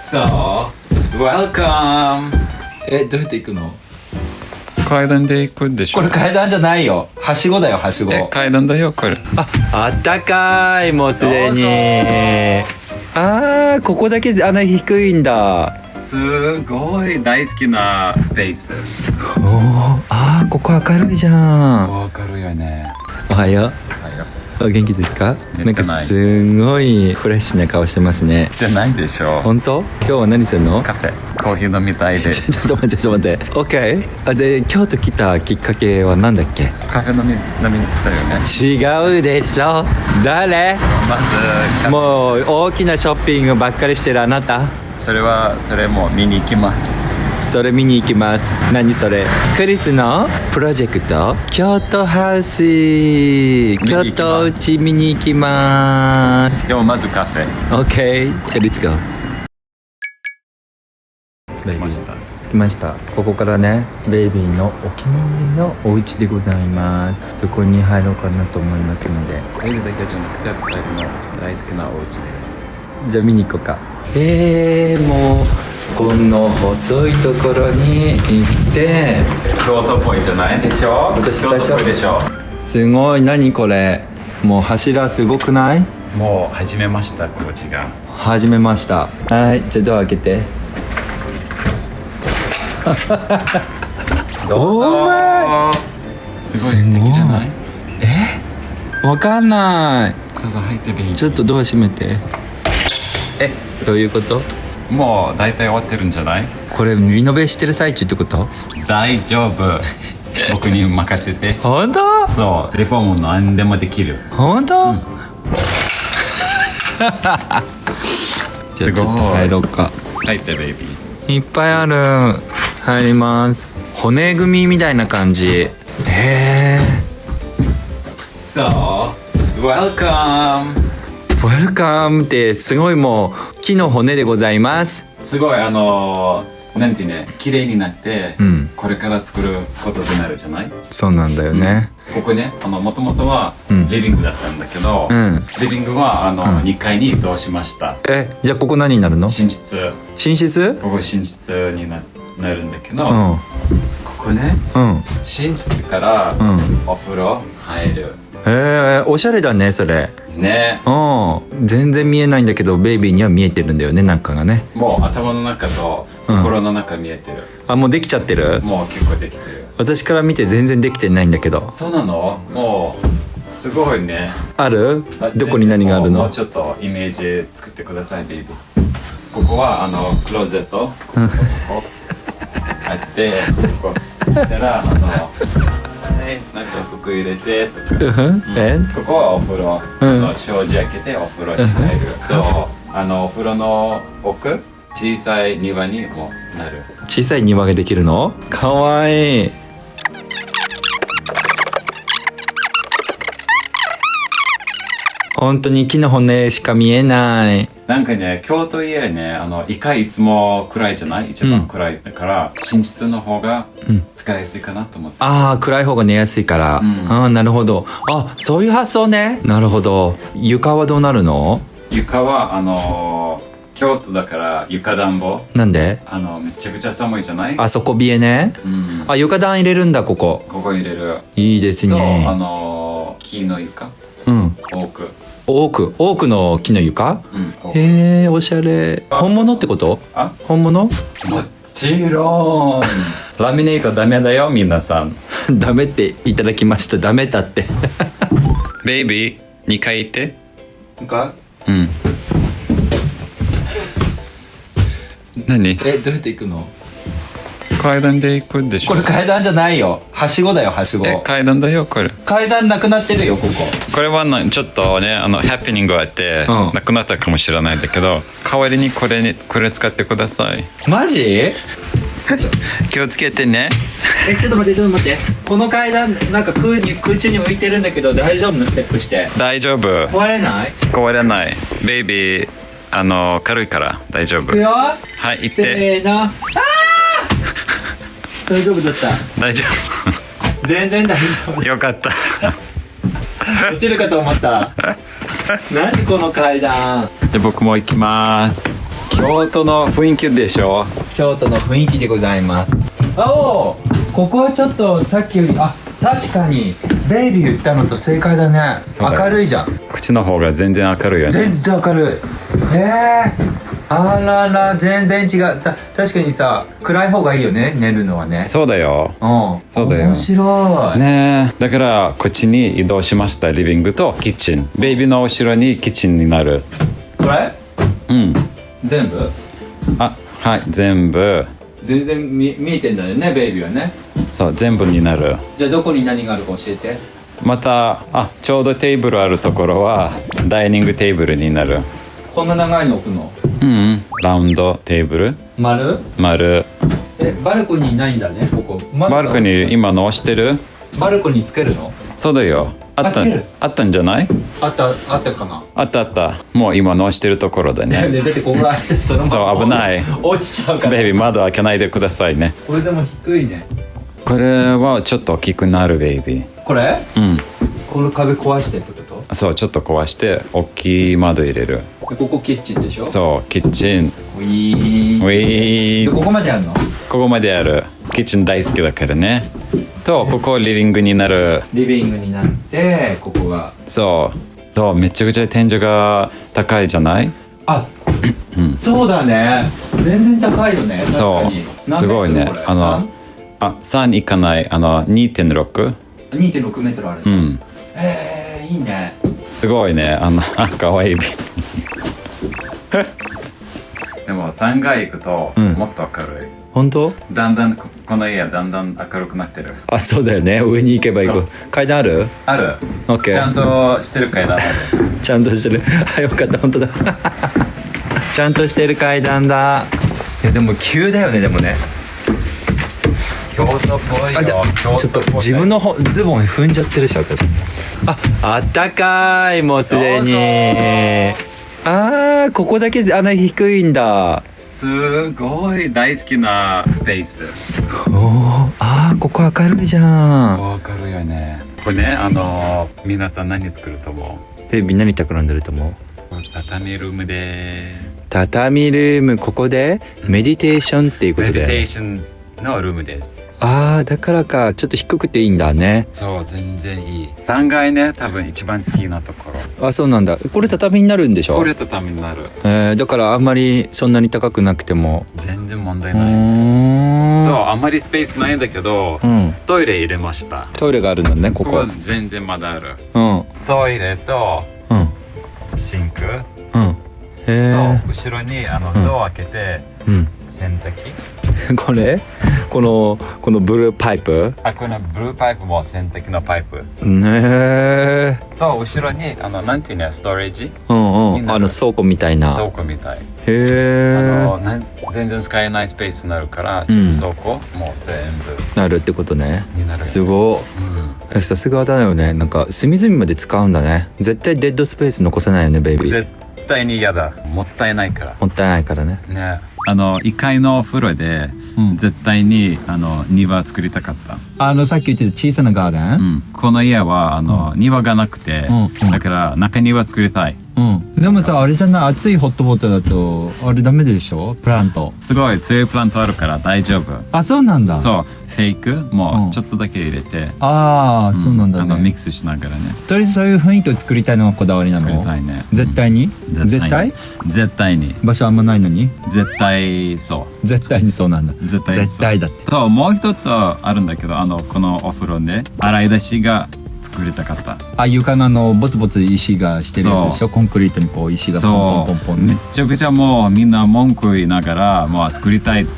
So, welcome! どうやって行くの？階段で行くでしょ。これ階段じゃないよ。はしごだよ、はしご。階段だよこれ。あったかい、もうすでに。ここだけ穴低いんだ。すごい大好きなスペース。ここ明るいじゃん。わかるよね。おはよう。お元気ですか？なんかすごいフレッシュな顔してますね。じゃないでしょ。本当？今日は何するの？カフェ、コーヒー飲みたいで。ちょっと待って、OK。で、京都来たきっかけは何だっけ？カフェ飲みに来たよね。違うでしょ。誰？まずもう大きなショッピングばっかりしてるあなた。それも見に行きます。それ見に行きます。何それ？クリスのプロジェクト京都ハウス、京都うち見に行きます。でもまずカフェ。 OK、 じゃあレッツゴー。着きました。ここからね、ベイビーのお気に入りのお家でございます。そこに入ろうかなと思いますので、ベルだけじゃなくて2人の大好きなお家です。じゃあ見に行こうか。もうこの細いところに行って、京都っぽいじゃないでしょ。京都っぽいでしょ。すごい。何これ？もう柱すごくない？もう始めました、コーチが。始めました。はい、じゃあドア開けて。どうぞ。お前すごい素敵じゃない？わかんない。どうぞ入ってベイビー。ちょっとドア閉めて。どういうこと？もう大体終わってるんじゃない？これリノベしてる最中ってこと？大丈夫。僕に任せて。本当？そう、リフォーム何でもできる。本当？じゃあちょっと入ろうか。入ってベイビー。いっぱいある。入ります。骨組みみたいな感じ。So, welcome. ウェルカムってすごい、もう木の骨でございます。すごいなんていうね、綺麗になって、これから作ることになるじゃない？そうなんだよね。ここね、もともとはリビングだったんだけど、リビングは2階に移動しました。じゃあここ何になるの？寝室。寝室？ここ寝室になるんだけど、ここね、寝室からお風呂入る。おしゃれだねそれね。全然見えないんだけどベイビーには見えてるんだよね、なんかがね。もう頭の中と心の中見えてる。もうできちゃってる？もう結構できてる。私から見て全然できてないんだけど。そうなの？もうすごいね。ある？どこに何があるの？もうちょっとイメージ作ってくださいベイビー。ここはクローゼットあってここだからなんか服入れてとか、ここはお風呂、障子開けてお風呂に入ると、お風呂の奥小さい庭にもなる。小さい庭ができるの？かわいい。本当に木の骨しか見えない。なんかね、京都家ね、1階いつも暗いじゃない？一番暗いから、寝室の方が使いやすいかなと思って。暗い方が寝やすいから。なるほど。そういう発想ね。なるほど。床はどうなるの？床は京都だから床暖房。なんで？めちゃくちゃ寒いじゃない？底冷えね。床暖入れるんだ。ここ入れる。いいですね。木の床。オークの木の床？おしゃれ。本物ってこと？本物？もちろん。ラミネートダメだよ皆さん。ダメっていただきました。ダメだってベイビー2回行って。2回？何？どうやって行くの？階段で行くでしょ。これ階段じゃないよ。はしごだよ、はしご。階段だよこれ。階段なくなってるよここ。これはちょっとねハプニングがあって、なくなったかもしれないんだけど、代わりにこれ使ってください。マジ？気をつけてね。ちょっと待って。この階段なんか空中に浮いてるんだけど大丈夫なステップして？大丈夫。壊れない？壊れない。ベイビー軽いから大丈夫。いくよ。はい、行って。せーの。大丈夫だった。大丈夫。全然大丈夫。よかった。落ちるかと思った。何この階段。じゃあ僕も行きます。京都の雰囲気でしょ。京都の雰囲気でございます。おお、ここはちょっとさっきより、あ、確かにベイビー言ったのと正解だね。そうだよ明るいじゃん。口の方が全然明るいよね。全然明るい。あらら、全然違う。確かにさ、暗い方がいいよね、寝るのはね。そうだよ。うん、そうだよ面白い。ねえ、だからこっちに移動しました。リビングとキッチン。ベイビーの後ろにキッチンになる。これうん。全部あ、はい、全部。全然見えてんだよね、ベイビーはね。そう、全部になる。じゃあどこに何があるか教えて。また、ちょうどテーブルあるところはダイニングテーブルになる。こんな長いの置くの？ラウンドテーブル。丸？バルコニーないんだね、ここ。バルコニー今直してる？バルコニーつけるの？そうだよ。あったんじゃない？あったかな。あった。もう今直してるところだね。だってここが開いてそのままそう、危ない。落ちちゃうから。ベイビー窓開けないでくださいね。これでも低いね。これはちょっと大きくなるベイビー。これ？うん。この壁壊してってこと？そう、ちょっと壊して大きい窓入れる。ここキッチンでしょ？そう、キッチン。ウィー。でここまであるの？ここまである。キッチン大好きだからね。と、ここリビングになる。リビングになって、ここが。そう。と、めちゃくちゃ天井が高いじゃない？あ、そうだね。全然高いよね。確かに。そう。すごいね。3いかない。2.6？ 2.6 メートルある。うん。いいね。すごいね。かわいい。でも3階行くともっと明るい。本当？だんだんこの家はだんだん明るくなってる。あ、そうだよね。上に行けば行く。階段ある？ある。オッケー。ちゃんとしてる階段ある。ちゃんとしてる。あ、よかった、本当だ。ちゃんとしてる階段だ。いやでも急だよね、でもね。京都っぽいよ。ちょっと自分のズボン踏んじゃってるし、私。あったかい、もうすでに。ここだけ穴低いんだ。すごい大好きなスペース。ここ明るいじゃん。明るいよね。これね、皆さん何作ると思う？ベイビー何企んでると思う？畳ルームです。畳ルーム、ここでメディテーションっていうことで。メディテーションのルームです。だからか、ちょっと低くていいんだね。そう、全然いい。3階ね、多分一番好きなところ。そうなんだ。これ畳になるんでしょ？これ畳になる。だからあんまりそんなに高くなくても全然問題ない。あんまりスペースないんだけど、トイレ入れました。トイレがあるんだね、ここ。全然まだある。トイレとシンクと後ろにドア開けて洗濯機。このブルーパイプ？このブルーパイプも洗濯機のパイプ。と後ろになんていうの、ストレージ？倉庫みたいな。倉庫みたい。全然使えないスペースになるから、ちょっと倉庫もう全部なるってことね。すごい。さすがだよね。なんか隅々まで使うんだね。絶対デッドスペース残せないよね、ベイビー。絶対に嫌だ。もったいないから。もったいないからね。1階のお風呂で絶対に庭作りたかった。さっき言ってた小さなガーデン？この家は庭がなくて、だから中庭作りたい。でもさ、あれじゃない、熱いホットウォーターだとあれダメでしょ？プラントすごい強いプラントあるから大丈夫。そうなんだ。そう、フェイクもちょっとだけ入れて、そうなんだね。ミックスしながらね。とりあえずそういう雰囲気を作りたいのがこだわりなの？作りたいね。絶対に？絶対に。場所あんまないのに？絶対そう。絶対にそうなんだ。絶対だって。ともう一つはあるんだけど、このお風呂で洗い出しが作りたかった。床のボツボツ石がしてるやつでしょ？コンクリートにこう石がポンポンポンポンね。めちゃくちゃもうみんな文句言いながらもう作りたいって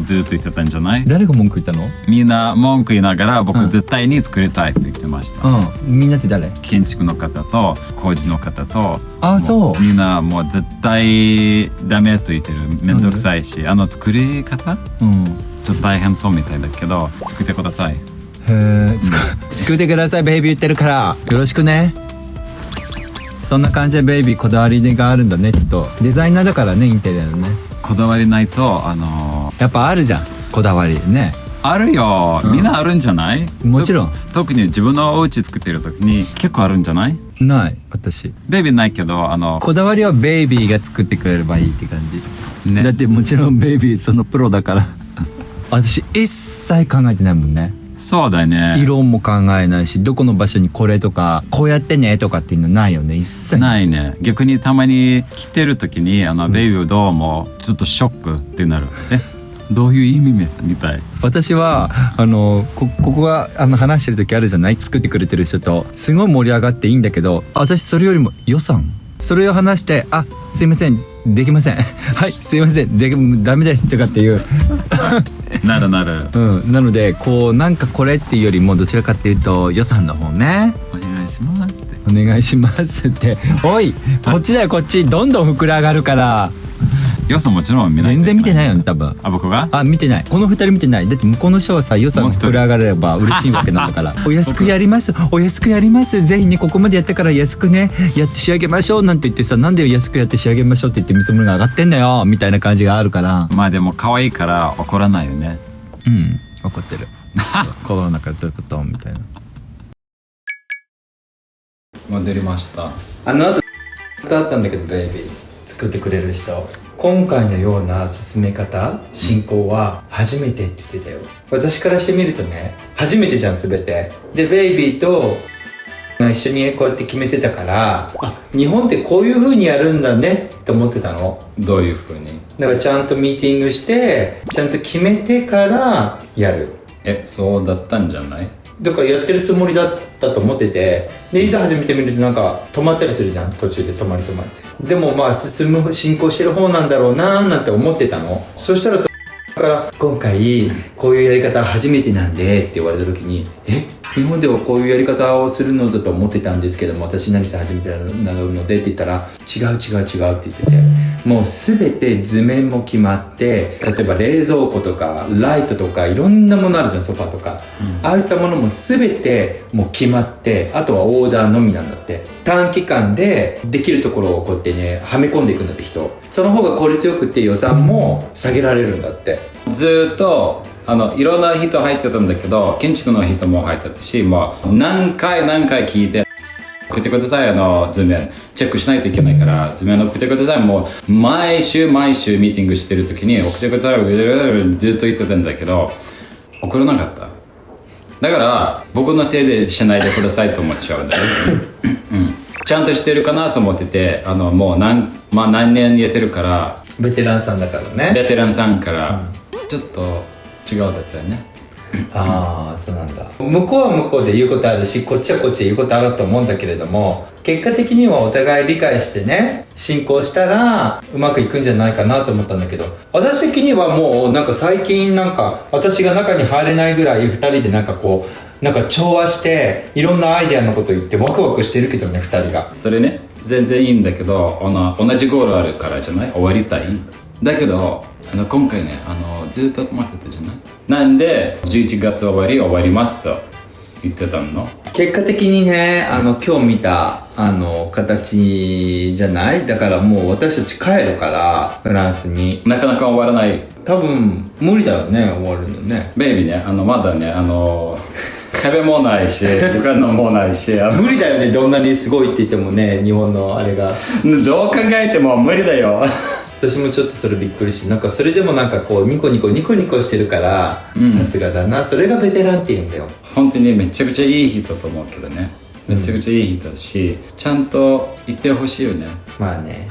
ずっと言ってたんじゃない？誰が文句言ったの？みんな文句言いながら僕絶対に作りたいって言ってました。みんなって誰？建築の方と工事の方と。そう。みんなもう絶対ダメと言ってる。めんどくさいし、作り方？ちょっと大変そうみたいだけど作ってください。作ってください、ベイビー言ってるからよろしくね。そんな感じでベイビーこだわりがあるんだね。きっとデザイナーだからね、インテリアのね。こだわりないとやっぱあるじゃん、こだわりね。あるよ、みんなあるんじゃない？もちろん。特に自分のお家作ってる時に結構あるんじゃない？ない私。ベイビーないけどこだわりはベイビーが作ってくれればいいって感じ、ねだってもちろんベイビーそのプロだから私一切考えてないもんね。そうだよね。色も考えないし、どこの場所にこれとかこうやってねとかっていうのないよね、一切ないね。逆にたまに来てる時にベイビーどうもちょっとショックってなる。どういう意味ですみたい。私はここが話してる時あるじゃない、作ってくれてる人とすごい盛り上がっていいんだけど、私それよりも予算、それを話して「あ、すいませんできませんはいすいませんダメです」とかっていうなるなる。なのでこうなんかこれっていうよりもどちらかっていうと予算の方ね、お願いしますってお願いしますっておいこっちだよ、こっちどんどん膨れ上がるから。予算もちろん見ない。全然見てないよね多分。僕が見てない。この二人見てない。だって向こうの人はさ、予算が膨れ上がれば嬉しいわけなんだからお安くやりますお安くやります、ぜひねここまでやったから安くねやって仕上げましょうなんて言ってさ、なんで安くやって仕上げましょうって言って見積もりが上がってんだよみたいな感じがあるから。まあでも可愛いから怒らないよね。怒ってる心の中でどういうことみたいな。戻りました。あの後あったんだけど、ベイビー作ってくれる人、今回のような進め方進行は初めてって言ってたよ。私からしてみるとね、初めてじゃん全てで。ベイビーと一緒にこうやって決めてたから、日本ってこういう風にやるんだねって思ってたの。どういう風に？だからちゃんとミーティングしてちゃんと決めてからやる。そうだったんじゃない？だからやってるつもりだったと思ってて、でいざ始めてみるとなんか止まったりするじゃん、途中で止まりで。でもまあ進行してる方なんだろうなーなんて思ってたの。そしたらそれから今回こういうやり方初めてなんでって言われた時に、日本ではこういうやり方をするのだと思ってたんですけども、私何せ初めてなのでって言ったら、違うって言ってて、もう全て図面も決まって、例えば冷蔵庫とかライトとかいろんなものあるじゃん、ソファとか、ああいったものも全てもう決まって、あとはオーダーのみなんだって。短期間でできるところをこうやってねはめ込んでいくんだって人。その方が効率よくって予算も下げられるんだって。ずっといろんな人入ってたんだけど、建築の人も入ってたし、もう何回聞いて送ってください、図面チェックしないといけないから図面送ってください。もう毎週ミーティングしてる時に送ってくださいずっと言ってたんだけど、送らなかった。だから僕のせいでしないでくださいと思っちゃうんだよちゃんとしてるかなと思ってて、もう何年やってるから、ベテランさんだからね。ベテランさんから、ちょっと違うだったよね。そうなんだ。向こうは向こうで言うことあるし、こっちはこっちで言うことあると思うんだけれども、結果的にはお互い理解してね進行したらうまくいくんじゃないかなと思ったんだけど、私的にはもうなんか最近なんか私が中に入れないぐらい2人でなんかこうなんか調和していろんなアイデアのこと言ってワクワクしてるけどね、2人が。それね全然いいんだけど、同じゴールあるからじゃない、終わりたいだけど今回ねずっと待ってたじゃない。なんで11月終わりますと言ってたの。結果的にね今日見た形じゃない。だからもう私たち帰るからフランスに。なかなか終わらない。多分無理だよね、終わるのね。ベイビーねまだね壁もないし床のもないし無理だよね、どんなにすごいって言ってもね、日本のあれがどう考えても無理だよ私もちょっとそれびっくりして、なんかそれでもなんかこうニコニコしてるから、さすがだな、それがベテランって言うんだよ。本当にめちゃくちゃいい人と思うけどね、めちゃくちゃいい人だし、ちゃんと言ってほしいよね。まあね、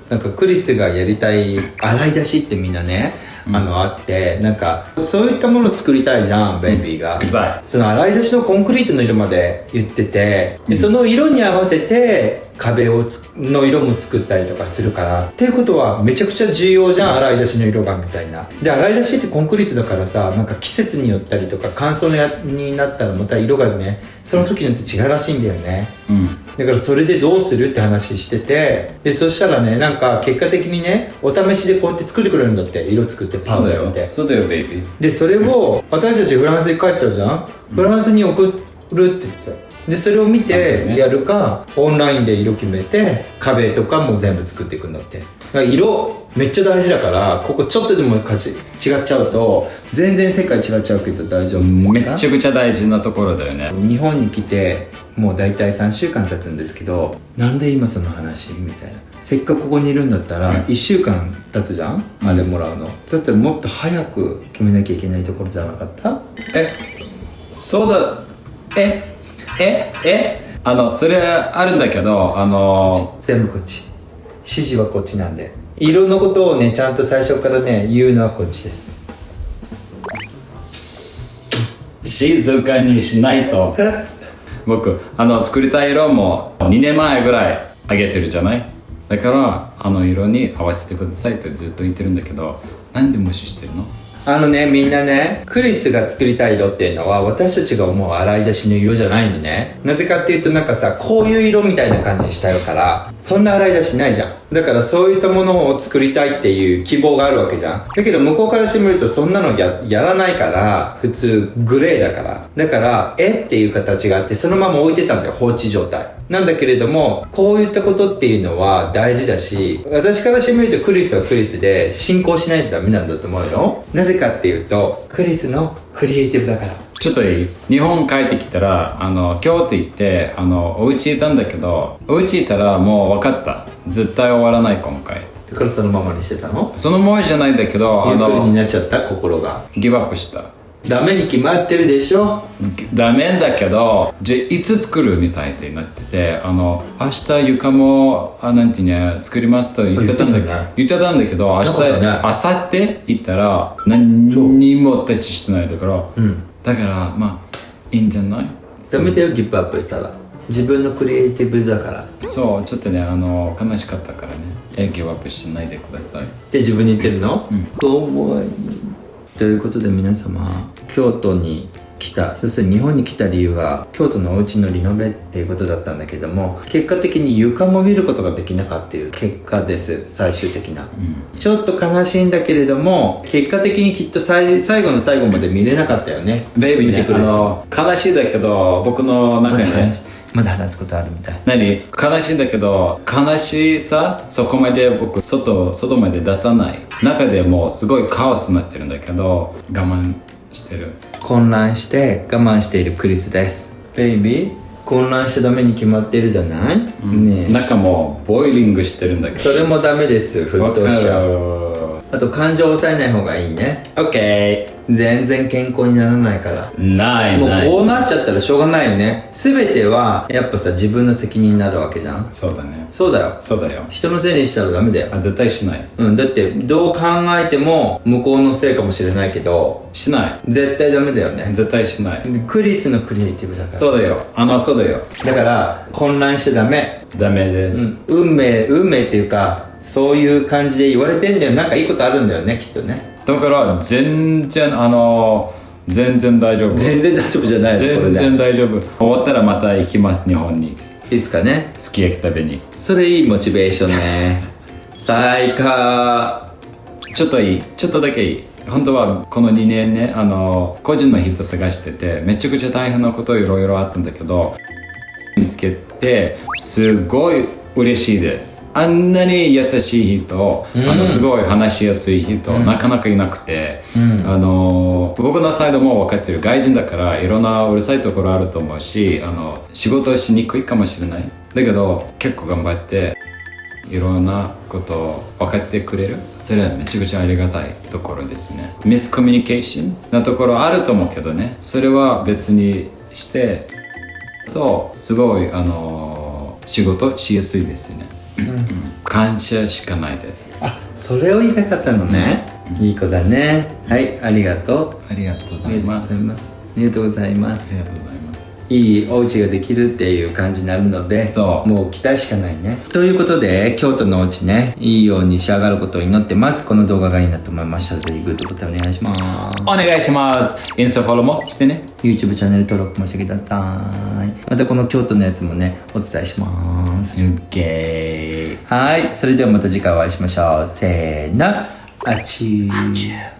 なんかクリスがやりたい洗い出しってみんなね、あってなんかそういったものを作りたいじゃん、ベイビーが。作りたい。その洗い出しのコンクリートの色まで言ってて、でその色に合わせて壁の色も作ったりとかするから、っていうことはめちゃくちゃ重要じゃん、洗い出しの色がみたいな。で洗い出しってコンクリートだからさ、なんか季節によったりとか乾燥になったらまた色がねその時によって違うらしいんだよね。だからそれでどうするって話してて、でそしたらねなんか結果的にねお試しでこうやって作ってくれるんだって、色作ってパウダーって。そうだよベイビー。でそれを私たちフランスに帰っちゃうじゃん、フランスに送るって言ってた。でそれを見てやるか、オンラインで色決めて壁とかも全部作っていくんだって。だから色めっちゃ大事だから、ここちょっとでも違っちゃうと全然世界違っちゃうけど大丈夫ですか？めちゃくちゃ大事なところだよね。日本に来てもう大体3週間経つんですけど、なんで今その話みたいな。せっかくここにいるんだったら1週間経つじゃん、あれもらうの。だったらもっと早く決めなきゃいけないところじゃなかった？そうだ。それあるんだけど、全部こっち。指示はこっちなんで。色のことをね、ちゃんと最初からね、言うのはこっちです。静かにしないと。僕、作りたい色も2年前ぐらいあげてるじゃない。だから、色に合わせてくださいってずっと言ってるんだけど、なんで無視してるの？みんなね、クリスが作りたい色っていうのは私たちが思う洗い出しの色じゃないのね。なぜかっていうと、なんかさ、こういう色みたいな感じにしたいから、そんな洗い出しないじゃん。だからそういったものを作りたいっていう希望があるわけじゃん。だけど向こうからしてみるとそんなのやらないから、普通グレーだから。だからっていう形があって、そのまま置いてたんだよ、放置状態なんだけれども、こういったことっていうのは大事だし、私からしてみるとクリスはクリスで進行しないとダメなんだと思うよ。なぜかっていうと、クリスのクリエイティブだから。ちょっといい？日本帰ってきたら、京都行って、お家いたんだけど、お家いたらもう分かった。絶対終わらない今回。だからそのままにしてたの？そのままじゃないんだけど、ゆっくりになっちゃった心が。ギブアップした。ダメに決まってるでしょ。ダメだけど、じゃあいつ作るみたいってなってて、明日床もなんてね作りますと言ってたんだけど、明日明後日行ったら何にもタッチしてないだから、だからまあいいんじゃない？ダメだよ、ギブアップしたら。自分のクリエイティブだから。そう、ちょっとね悲しかったからね、ギブアップしないでくださいって自分に言ってるの？怖い。ということで皆様、京都に来た、要するに日本に来た理由は京都のお家のリノベっていうことだったんだけども、結果的に床も見ることができなかったっていう結果です。最終的な、ちょっと悲しいんだけれども、結果的にきっと最後の最後まで見れなかったよね。ベイビーね、悲しいだけど僕の中にね、まだ話すことあるみたい。悲しいんだけど、悲しさそこまで僕外まで出さない。中でもうすごいカオスになってるんだけど、我慢してる。混乱して我慢しているクリスです。ベイビー、混乱しちゃダメに決まってるじゃない、ね。中もボイリングしてるんだけど、それもダメです。沸騰しちゃう。あと感情を抑えない方がいいね。 OK。 全然健康にならないから。もうこうなっちゃったらしょうがないよね。全てはやっぱさ、自分の責任になるわけじゃん。そうだね。そうだよ。人のせいにしたらダメだよ。絶対しない。だってどう考えても向こうのせいかもしれないけど、しない。絶対ダメだよね。絶対しない。クリスのクリエイティブだから。そうだよ。そうだよ。だから混乱しちゃダメ。ダメです。運命っていうか、そういう感じで言われてんだよ。なんかいいことあるんだよね、きっとね。だから全然大丈夫。全然大丈夫じゃない。全然大丈夫。終わったらまた行きます、日本に。いつかね。すき焼き食べに。それいいモチベーションね。最高。ちょっとだけいい。本当はこの2年ね、個人の人探してて、めちゃくちゃ大変なこといろいろあったんだけど、見つけてすごい嬉しいです。あんなに優しい人、すごい話しやすい人、なかなかいなくて、僕のサイドも分かってる。外人だからいろんなうるさいところあると思うし、仕事しにくいかもしれない。だけど結構頑張っていろんなことを分かってくれる。それはめちゃくちゃありがたいところですね。ミスコミュニケーションなところあると思うけどね、それは別にしてとすごい仕事しやすいですよね。感謝しかないです。それを言いたかったのね。いい子だね。はい、ありがとう。ありがとうございます。ありがとうございます。ありがとうございます。いいお家ができるっていう感じになるので、もう期待しかないね。ということで、京都のお家ね、いいように仕上がることを祈ってます。この動画がいいなと思いましたら、ぜひグッドボタンお願いします。お願いします。インスタフォローもしてね。YouTube チャンネル登録もしてください。またこの京都のやつもね、お伝えします。OK。はい、それではまた次回お会いしましょう。せーの、あちゅー。